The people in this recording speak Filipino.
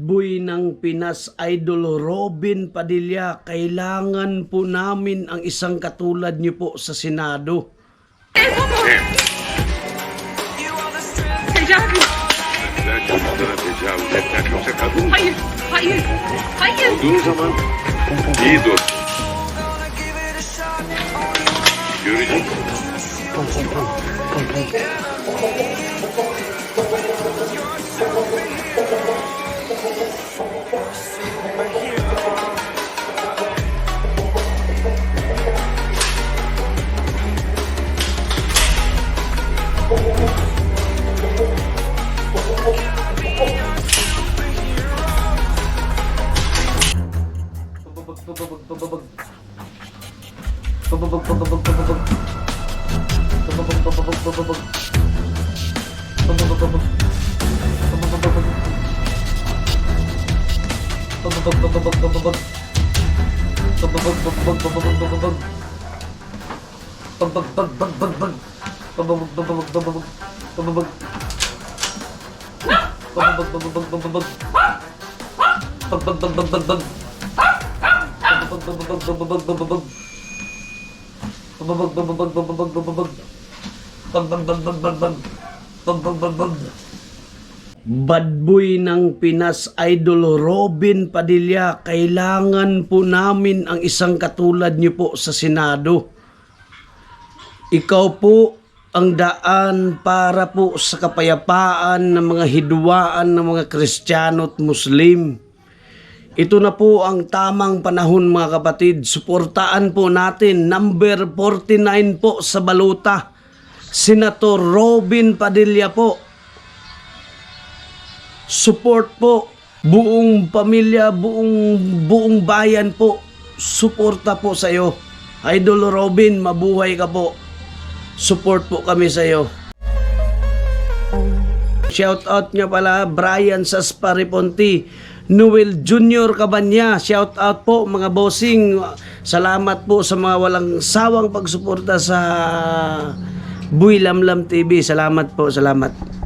Boy ng Pinas, Idol Robin Padilla, kailangan po namin ang isang katulad niyo po sa Senado. Tecavüz. Ben çocuklara tecavüz etmek yoksa kadın Hayır, hayır, hayır. olduğu zaman iyi dur. Göreceksin. Bad boy ng Pinas, Idol Robin Padilla, kailangan po namin ang isang katulad niyo po sa Senado. Ikaw po ang daan para po sa kapayapaan ng mga hidwaan ng mga Kristiyano at Muslim. Ito na po ang tamang panahon mga kapatid. Suportaan po natin. Number 49 po sa baluta. Senator Robin Padilla po. Support po. Buong pamilya, buong bayan po. Suporta po sa iyo. Idol Robin, mabuhay ka po. Support po kami sa iyo. Shout out nga pala Brian Saspariponti, Noel Junior Cabanya, shout out po mga bossing. Salamat po sa mga walang sawang pagsuporta sa Buy Lamlam TV. Salamat po, salamat.